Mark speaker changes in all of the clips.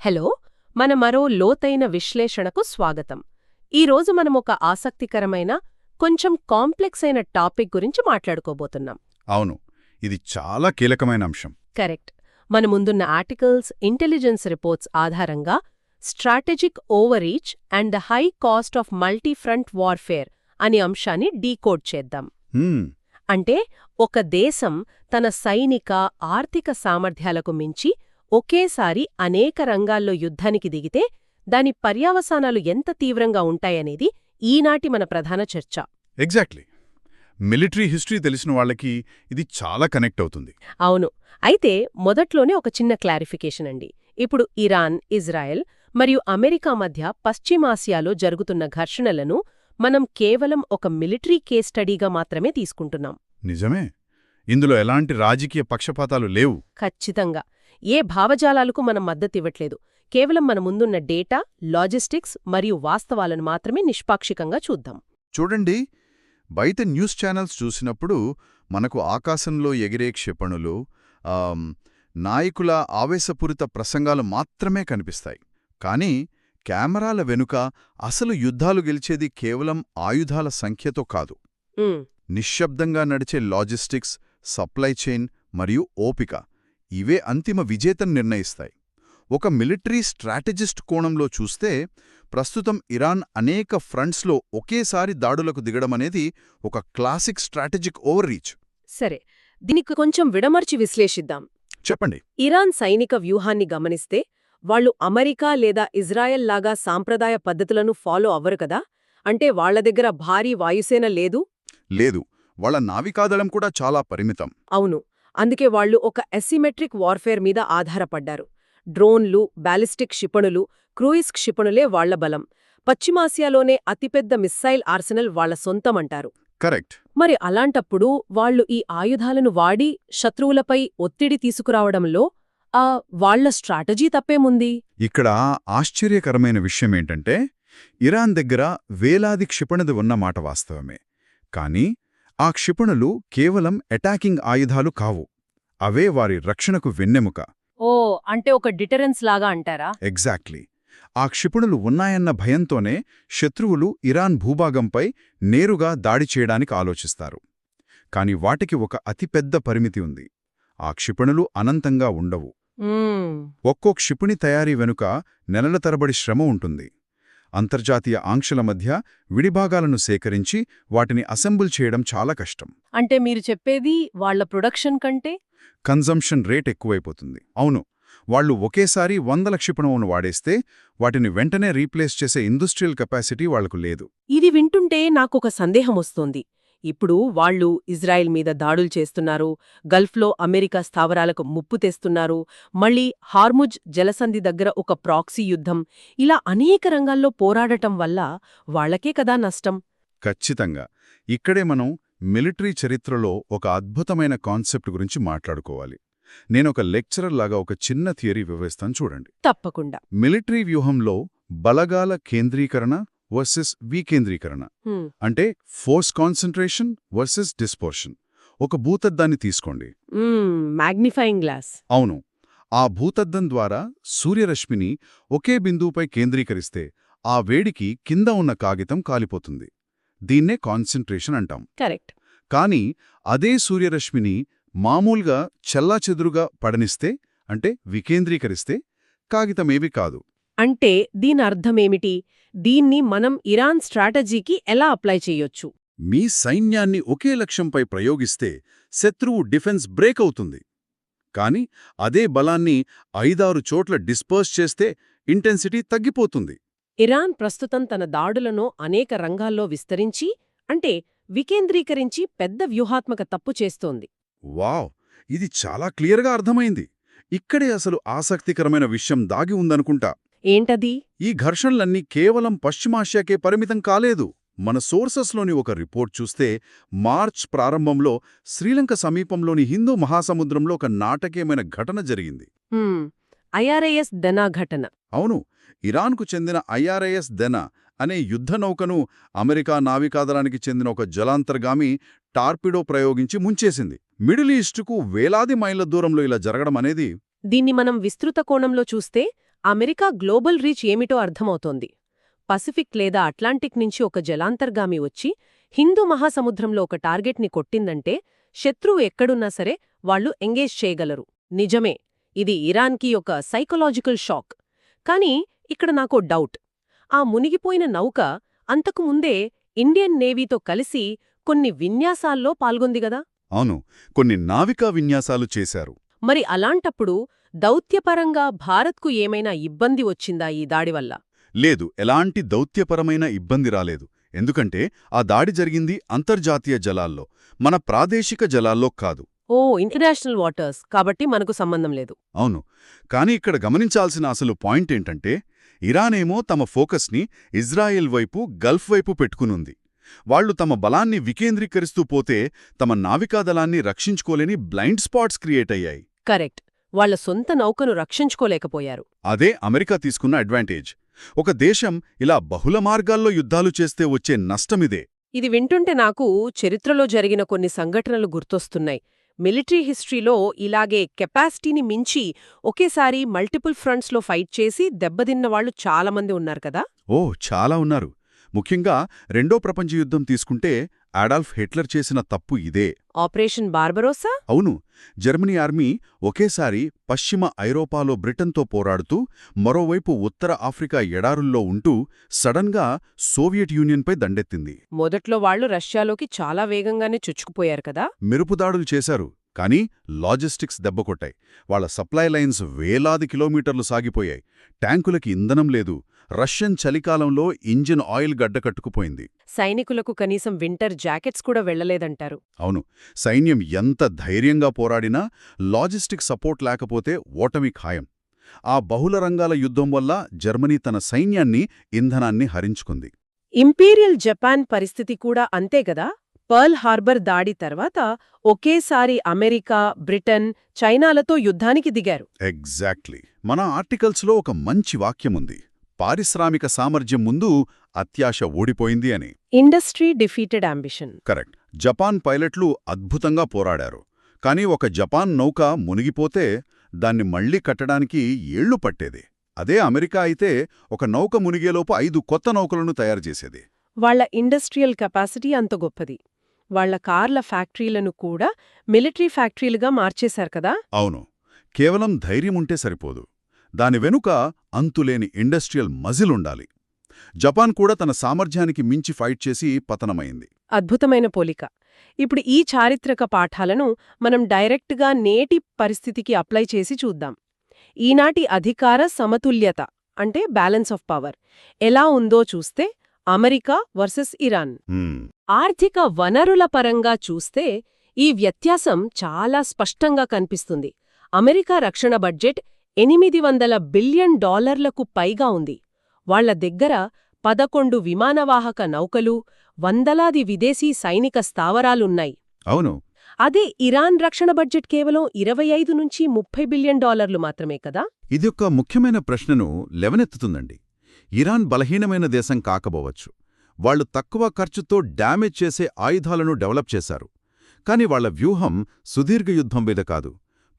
Speaker 1: Hello, మన మరో లోతైన విశ్లేషణకు స్వాగతం. ఈరోజు మనం ఒక ఆసక్తికరమైన, కొంచెం కాంప్లెక్స్ అయిన టాపిక్ గురించి మాట్లాడుకోబోతున్నాం.
Speaker 2: అవును, ఇది చాలా కీలకమైన అంశం.
Speaker 1: కరెక్ట్. మన ముందున్న ఆర్టికల్స్, ఇంటెలిజెన్స్ రిపోర్ట్స్ ఆధారంగా strategic overreach and the high cost of multi front warfare అనే అంశాన్ని డీకోడ్ చేద్దాం.
Speaker 2: హ్మ్,
Speaker 1: అంటే ఒక దేశం తన సైనిక, ఆర్థిక సామర్థ్యాలకు మించి ఒకేసారి అనేక రంగాల్లో యుద్ధానికి దిగితే దాని పర్యవసానాలు ఎంత తీవ్రంగా ఉంటాయనేది ఈనాటి మన ప్రధాన చర్చ.
Speaker 2: ఎగ్జాక్ట్లీ. మిలిటరీ హిస్టరీ తెలిసిన వాళ్ళకి ఇది చాలా కనెక్ట్ అవుతుంది.
Speaker 1: అవును. అయితే మొదట్లోనే ఒక చిన్న క్లారిఫికేషన్ అండి. ఇప్పుడు ఇరాన్, ఇజ్రాయెల్ మరియు అమెరికా మధ్య పశ్చిమాసియాలో జరుగుతున్న ఘర్షణలను మనం కేవలం ఒక మిలిటరీ కేస్ స్టడీగా మాత్రమే తీసుకుంటున్నాం.
Speaker 2: నిజమే, ఇందులో ఎలాంటి రాజకీయ పక్షపాతాలు లేవు.
Speaker 1: ఖచ్చితంగా. ఏ భావజాలాలకు మనం మద్దతివ్వట్లేదు. కేవలం మన ముందున్న డేటా, లాజిస్టిక్స్ మరియు వాస్తవాలను మాత్రమే నిష్పాక్షికంగా చూద్దాం.
Speaker 2: చూడండి, బయట న్యూస్ ఛానల్స్ చూసినప్పుడు మనకు ఆకాశంలో ఎగిరే క్షిపణులు, నాయకుల ఆవేశపూరిత ప్రసంగాలు మాత్రమే కనిపిస్తాయి. కానీ కెమెరాల వెనుక అసలు యుద్ధాలు గెలిచేది కేవలం ఆయుధాల సంఖ్యతో కాదు. నిశ్శబ్దంగా నడిచే లాజిస్టిక్స్, సప్లై చైన్ మరియు ఓపిక, ఇవే అంతిమ విజేతను నిర్ణయిస్తాయి. ఒక మిలిటరీ స్ట్రాటజిస్ట్ కోణంలో చూస్తే ప్రస్తుతం ఇరాన్ అనేక ఫ్రంట్స్లో ఒకేసారి దాడులకు దిగడమనేది ఒక క్లాసిక్ స్ట్రాటజిక్ ఓవర్రీచ్.
Speaker 1: సరే, దీనికి కొంచెం విడమర్చి విశ్లేషిద్దాం.
Speaker 2: చెప్పండి.
Speaker 1: ఇరాన్ సైనిక వ్యూహాన్ని గమనిస్తే వాళ్లు అమెరికా లేదా ఇజ్రాయెల్ లాగా సాంప్రదాయ పద్ధతులను ఫాలో అవ్వరు కదా. అంటే వాళ్ల దగ్గర భారీ వాయుసేన లేదు.
Speaker 2: వాళ్ళ నావికాదళం కూడా చాలా పరిమితం.
Speaker 1: అవును. అందుకే వాళ్లు ఒక అసిమెట్రిక్ వార్ఫేర్ మీద ఆధారపడ్డారు. డ్రోన్లు, బ్యాలిస్టిక్ క్షిపణులు, క్రూయిజ్ క్షిపణులే వాళ్ల బలం. పశ్చిమాసియాలోనే అతిపెద్ద మిస్సైల్ ఆర్సెనల్ వాళ్ల సొంతమంటారు.
Speaker 2: కరెక్ట్.
Speaker 1: మరి అలాంటప్పుడు వాళ్లు ఈ ఆయుధాలను వాడి శత్రువులపై ఒత్తిడి తీసుకురావడంలో వాళ్ల స్ట్రాటజీ తప్పేముంది?
Speaker 2: ఇక్కడ ఆశ్చర్యకరమైన విషయమేంటంటే, ఇరాన్ దగ్గర వేలాది క్షిపణులు ఉన్నమాట వాస్తవమే. కానీ ఆ క్షిపణులు కేవలం అటాకింగ్ ఆయుధాలు కావు. అవే వారి రక్షణకు వెన్నెముక.
Speaker 1: అంటే ఒక డిటరెన్స్ లాగా అంటారా?
Speaker 2: ఎగ్జాక్ట్లీ. ఆ క్షిపణులు ఉన్నాయన్న భయంతోనే శత్రువులు ఇరాన్ భూభాగంపై నేరుగా దాడి చేయడానికి ఆలోచిస్తారు. కాని వాటికి ఒక అతిపెద్ద పరిమితి ఉంది. ఆ క్షిపణులు అనంతంగా ఉండవు. ఒక్కో క్షిపణి తయారీ వెనుక నెలల తరబడి శ్రమ ఉంటుంది. అంతర్జాతీయ ఆంక్షల మధ్య విడిభాగాలను సేకరించి వాటిని అసెంబుల్ చేయడం చాలా కష్టం.
Speaker 1: అంటే మీరు చెప్పేది వాళ్ల ప్రొడక్షన్ కంటే
Speaker 2: కన్జంప్షన్ రేట్ ఎక్కువైపోతుంది. అవును, వాళ్లు ఒకేసారి 100 క్షిపణులను వాడేస్తే వాటిని వెంటనే రీప్లేస్ చేసే ఇండస్ట్రియల్ కెపాసిటీ వాళ్లకు లేదు.
Speaker 1: ఇది వింటుంటే నాకొక సందేహం వస్తోంది. ఇప్పుడు వాళ్లు ఇజ్రాయెల్ మీద దాడులు చేస్తున్నారు, గల్ఫ్లో అమెరికా స్థావరాలకు ముప్పు తెస్తున్నారు, మళ్లీ హార్ముజ్ జలసంధి దగ్గర ఒక ప్రాక్సీ యుద్ధం, ఇలా అనేక రంగాల్లో పోరాడటం వల్ల వాళ్లకే కదా నష్టం.
Speaker 2: ఖచ్చితంగా. ఇక్కడే మనం మిలిటరీ చరిత్రలో ఒక అద్భుతమైన కాన్సెప్ట్ గురించి మాట్లాడుకోవాలి. నేనొక లెక్చరర్ లాగా ఒక చిన్న థియరీ వివరిస్తాను, చూడండి.
Speaker 1: తప్పకుండా.
Speaker 2: మిలిటరీ వ్యూహంలో బలగాల కేంద్రీకరణ వర్సెస్ వికేంద్రీకరణ, అంటే ఫోర్స్ కాన్సంట్రేషన్ వర్సెస్ డిస్పోర్షన్. ఒక భూతద్దాన్ని తీసుకోండి.
Speaker 1: Magnifying glass.
Speaker 2: అవును. ఆ భూతద్దం ద్వారా సూర్యరశ్మిని ఒకే బిందువుపై కేంద్రీకరిస్తే ఆ వేడికి కింద ఉన్న కాగితం కాలిపోతుంది. దీన్నే కాన్సంట్రేషన్ అంటాం.
Speaker 1: కరెక్ట్.
Speaker 2: కానీ అదే సూర్యరశ్మిని మామూలుగా చెల్లాచెదురుగా పడనిస్తే, అంటే వికేంద్రీకరిస్తే, కాగితమేవి కాదు.
Speaker 1: అంటే దీని అర్థమేమిటి? దీన్ని మనం ఇరాన్ స్ట్రాటజీకి ఎలా అప్లై చేయొచ్చు?
Speaker 2: మీ సైన్యాన్ని ఒకే లక్ష్యంపై ప్రయోగిస్తే శత్రువు డిఫెన్స్ బ్రేక్ అవుతుంది. కాని అదే బలాన్ని 5-6 చోట్ల డిస్పర్స్ చేస్తే ఇంటెన్సిటీ తగ్గిపోతుంది.
Speaker 1: ఇరాన్ ప్రస్తుతం తన దాడులను అనేక రంగాల్లో విస్తరించి, అంటే వికేంద్రీకరించి పెద్ద వ్యూహాత్మక తప్పు చేస్తోంది.
Speaker 2: వావ్, ఇది చాలా క్లియర్గా అర్థమైంది. ఇక్కడే అసలు ఆసక్తికరమైన విషయం దాగి ఉందనుకుంటా.
Speaker 1: ఏంటది?
Speaker 2: ఈ ఘర్షణలన్నీ కేవలం పశ్చిమాసియాకే పరిమితం కాలేదు. మన సోర్సెస్లోని ఒక రిపోర్ట్ చూస్తే మార్చ్ ప్రారంభంలో శ్రీలంక సమీపంలోని హిందూ మహాసముద్రంలో ఒక నాటకీయమైన ఘటన జరిగింది.
Speaker 1: ఐఆర్ఐఎస్ దెనా ఘటన.
Speaker 2: అవును. ఇరాన్కు చెందిన ఐఆర్ఐఎస్ దెనా అనే యుద్ధనౌకను అమెరికా నావికాదళానికి చెందిన ఒక జలాంతర్గామి టార్పిడో ప్రయోగించి ముంచేసింది. మిడిల్ ఈస్టుకు వేలాది మైళ్ల దూరంలో ఇలా జరగడం అనేది
Speaker 1: దీన్ని మనం విస్తృత కోణంలో చూస్తే అమెరికా గ్లోబల్ రీచ్ ఏమిటో అర్థమవుతోంది. పసిఫిక్ లేదా అట్లాంటిక్ నుంచి ఒక జలాంతర్గామి వచ్చి హిందూ మహాసముద్రంలో ఒక టార్గెట్ని కొట్టిందంటే శత్రువు ఎక్కడున్నా సరే వాళ్లు ఎంగేజ్ చేయగలరు. నిజమే, ఇది ఇరాన్కి ఒక సైకలాజికల్ షాక్. కానీ ఇక్కడ నాకో డౌట్. ఆ మునిగిపోయిన నౌక అంతకుముందే ఇండియన్ నేవీతో కలిసి కొన్ని విన్యాసాల్లో పాల్గొందిగదా?
Speaker 2: అవును, కొన్ని నావికా విన్యాసాలు చేశారు.
Speaker 1: మరి అలాంటప్పుడు దౌత్యపరంగా భారత్కు ఏమైనా ఇబ్బంది వచ్చిందా ఈ దాడివల్ల?
Speaker 2: లేదు, ఎలాంటి దౌత్యపరమైన ఇబ్బంది రాలేదు. ఎందుకంటే ఆ దాడి జరిగింది అంతర్జాతీయ జలాల్లో, మన ప్రాదేశిక జలాల్లో కాదు.
Speaker 1: ఓ, ఇంటర్నేషనల్ వాటర్స్ కాబట్టి మనకు సంబంధం లేదు.
Speaker 2: అవును, కానీ ఇక్కడ గమనించాల్సిన అసలు పాయింట్ ఏంటంటే ఇరానేమో తమ ఫోకస్ని ఇజ్రాయెల్ వైపు, గల్ఫ్ వైపు పెట్టుకునుంది. వాళ్లు తమ బలాన్ని వికేంద్రీకరిస్తూ పోతే తమ నావికాదళాన్ని రక్షించుకోలేని బ్లైండ్ స్పాట్స్ క్రియేట్ అయ్యాయి.
Speaker 1: కరెక్ట్. వాళ్ల సొంత నౌకను రక్షించుకోలేకపోయారు.
Speaker 2: అదే అమెరికా తీసుకున్న అడ్వాంటేజ్. ఒక దేశం ఇలా బహుళ మార్గాల్లో యుద్ధాలు చేస్తే వచ్చే నష్టమిదే.
Speaker 1: ఇది వింటుంటే నాకు చరిత్రలో జరిగిన కొన్ని సంఘటనలు గుర్తొస్తున్నాయి. మిలిటరీ హిస్టరీలో ఇలాగే కెపాసిటీని మించి ఒకేసారి మల్టిపుల్ ఫ్రంట్స్లో ఫైట్ చేసి దెబ్బతిన్నవాళ్లు చాలామంది ఉన్నారు కదా.
Speaker 2: ఓ, చాలా ఉన్నారు. ముఖ్యంగా రెండో ప్రపంచ యుద్ధం తీసుకుంటే అడాల్ఫ్ హిట్లర్ చేసిన తప్పు ఇదే.
Speaker 1: ఆపరేషన్ బార్బరోసా?
Speaker 2: అవును, జర్మనీ ఆర్మీ ఒకేసారి పశ్చిమ ఐరోపాలో బ్రిటన్తో పోరాడుతూ మరోవైపు ఉత్తర ఆఫ్రికా ఎడారుల్లో ఉంటూ సడన్గా సోవియట్ యూనియన్పై దండెత్తింది.
Speaker 1: మొదట్లో వాళ్లు రష్యాలోకి చాలా వేగంగానే చొచ్చుకుపోయారు కదా.
Speaker 2: మెరుపుదాడులు చేశారు, కానీ లాజిస్టిక్స్ దెబ్బకొట్టాయి. వాళ్ల సప్లై లైన్స్ వేలాది కిలోమీటర్లు సాగిపోయాయి. ట్యాంకులకి ఇంధనం లేదు. రష్యన్ చలికాలంలో ఇంజిన్ ఆయిల్ గడ్డకట్టుకుపోయింది.
Speaker 1: సైనికులకు కనీసం వింటర్ జాకెట్స్ కూడా వెళ్లలేదంటారు.
Speaker 2: అవును, సైన్యం ఎంత ధైర్యంగా పోరాడినా లాజిస్టిక్ సపోర్ట్ లేకపోతే ఓటమి ఖాయం. ఆ బహుళ రంగాల యుద్ధం వల్ల జర్మనీ తన సైన్యాన్ని, ఇంధనాన్ని హరించుకుంది.
Speaker 1: ఇంపీరియల్ జపాన్ పరిస్థితి కూడా అంతేగదా. పర్ల్ హార్బర్ దాడి తర్వాత ఒకేసారి అమెరికా, బ్రిటన్, చైనాలతో యుద్ధానికి దిగారు.
Speaker 2: ఎగ్జాక్ట్లీ. మన ఆర్టికల్స్లో ఒక మంచి వాక్యముంది, పారిశ్రామిక సామర్థ్యం ముందు అత్యాశ ఓడిపోయింది అని.
Speaker 1: Industry defeated ambition.
Speaker 2: Correct. Japan పైలట్లు అద్భుతంగా పోరాడారు. కానీ ఒక జపాన్ నౌక మునిగిపోతే దాన్ని మళ్లీ కట్టడానికి ఏళ్లు పట్టేది. అదే అమెరికా అయితే ఒక నౌక మునిగేలోపు 5 కొత్త నౌకలను తయారుచేసేది.
Speaker 1: వాళ్ల ఇండస్ట్రియల్ కెపాసిటీ అంత గొప్పది. వాళ్ల కార్ల ఫ్యాక్టరీలను కూడా మిలిటరీ ఫ్యాక్టరీలుగా మార్చేశారు కదా.
Speaker 2: అవును, కేవలం ధైర్యముంటే సరిపోదు. దాని వెనుక అంతులేని ఇండస్ట్రియల్ మజిలుండాలి. జపాన్ కూడా తన సామర్థ్యానికి మించి ఫైట్ చేసి పతనమైంది.
Speaker 1: అద్భుతమైన పోలిక. ఇప్పుడు ఈ చారిత్రక పాఠాలను మనం డైరెక్ట్గా నేటి పరిస్థితికి అప్లై చేసి చూద్దాం. ఈనాటి అధికార సమతుల్యత అంటే బ్యాలెన్స్ ఆఫ్ పవర్ ఎలా ఉందో చూస్తే అమెరికా వర్సెస్ ఇరాన్. ఆర్థిక వనరుల పరంగా చూస్తే ఈ వ్యత్యాసం చాలా స్పష్టంగా కనిపిస్తుంది. అమెరికా రక్షణ బడ్జెట్ $800 బిలియన్ పైగా ఉంది. వాళ్ల దగ్గర 11 విమానవాహక నౌకలు, వందలాది విదేశీ సైనిక స్థావరాలున్నాయి.
Speaker 2: అవును.
Speaker 1: అదే ఇరాన్ రక్షణ బడ్జెట్ కేవలం $25 నుంచి $30 బిలియన్ మాత్రమే కదా.
Speaker 2: ఇదొక ముఖ్యమైన ప్రశ్నను లేవనెత్తుతుందండి. ఇరాన్ బలహీనమైన దేశం కాకపోవచ్చు. వాళ్లు తక్కువ ఖర్చుతో డ్యామేజ్ చేసే ఆయుధాలను డెవలప్ చేశారు. కాని వాళ్ల వ్యూహం సుదీర్ఘ యుద్ధం మీద కాదు,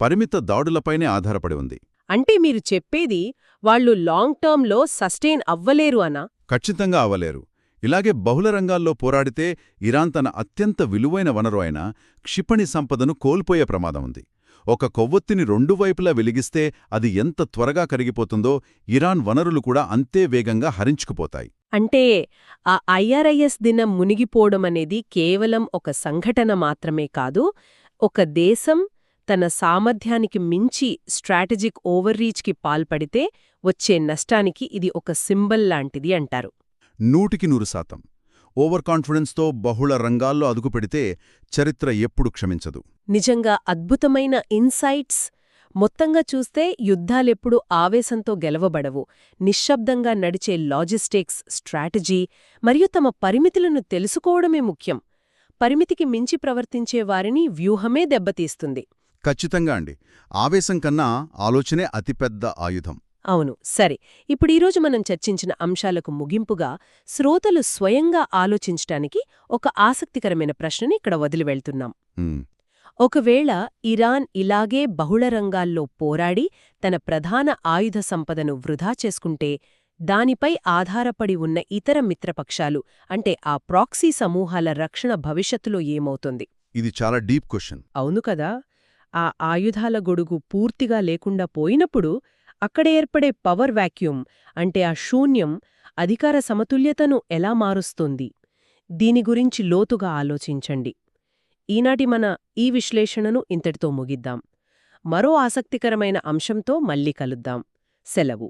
Speaker 2: పరిమిత దాడులపైనే ఆధారపడి ఉంది.
Speaker 1: అంటే మీరు చెప్పేది వాళ్లు లాంగ్ టర్మ్లో సస్టైన్ అవ్వలేరు అనా?
Speaker 2: ఖచ్చితంగా అవ్వలేరు. ఇలాగే బహుళ రంగాల్లో పోరాడితే ఇరాన్ తన అత్యంత విలువైన వనరు అయిన క్షిపణి సంపదను కోల్పోయే ప్రమాదం ఉంది. ఒక కొవ్వొత్తిని 2 వైపులా వెలిగిస్తే అది ఎంత త్వరగా కరిగిపోతుందో ఇరాన్ వనరులు కూడా అంతే వేగంగా హరించుకుపోతాయి.
Speaker 1: అంటే ఆ ఐఆర్ఐఎస్ దినం మునిగిపోవడమనేది కేవలం ఒక సంఘటన మాత్రమే కాదు, ఒక దేశం తన సామర్థ్యానికి మించి స్ట్రాటజిక్ ఓవర్రీచ్కి పాల్పడితే వచ్చే నష్టానికి ఇది ఒక సింబల్ లాంటిది అంటారు.
Speaker 2: 100% ఓవర్ కాన్ఫిడెన్స్తో బహుళ రంగాల్లో అదుగుపెడితే చరిత్ర ఎప్పుడు క్షమించదు.
Speaker 1: నిజంగా అద్భుతమైన ఇన్సైట్స్. మొత్తంగా చూస్తే యుద్ధాలెప్పుడు ఆవేశంతో గెలవబడవు. నిశ్శబ్దంగా నడిచే లాజిస్టిక్స్, స్ట్రాటజీ మరియు తమ పరిమితులను తెలుసుకోవడమే ముఖ్యం. పరిమితికి మించి ప్రవర్తించే వారిని వ్యూహమే దెబ్బతీస్తుంది.
Speaker 2: ఖచ్చితంగా అండి. ఆవేశం కన్నా ఆలోచనే అతిపెద్ద ఆయుధం.
Speaker 1: అవును. సరే, ఇప్పుడీరోజు మనం చర్చించిన అంశాలకు ముగింపుగా శ్రోతలు స్వయంగా ఆలోచించటానికి ఒక ఆసక్తికరమైన ప్రశ్నని ఇక్కడ వదిలివెళ్తున్నాం. ఒకవేళ ఇరాన్ ఇలాగే బహుళ రంగాల్లో పోరాడి తన ప్రధాన ఆయుధ సంపదను వృధా చేసుకుంటే దానిపై ఆధారపడి ఉన్న ఇతర మిత్రపక్షాలు అంటే ఆ ప్రాక్సీ సమూహాల రక్షణ భవిష్యత్తులో ఏమవుతుంది?
Speaker 2: ఇది చాలా డీప్ క్వశ్చన్.
Speaker 1: అవును కదా. ఆ ఆయుధాల గొడుగు పూర్తిగా లేకుండా పోయినప్పుడు అక్కడ ఏర్పడే పవర్ వాక్యూమ్ అంటే ఆ శూన్యం అధికార సమతుల్యతను ఎలా మారుస్తుంది? దీని గురించి లోతుగా ఆలోచించండి. ఈనాటి మన ఈ విశ్లేషణను ఇంతటితో ముగిద్దాం. మరో ఆసక్తికరమైన అంశంతో మళ్ళీ కలుద్దాం. సెలవు.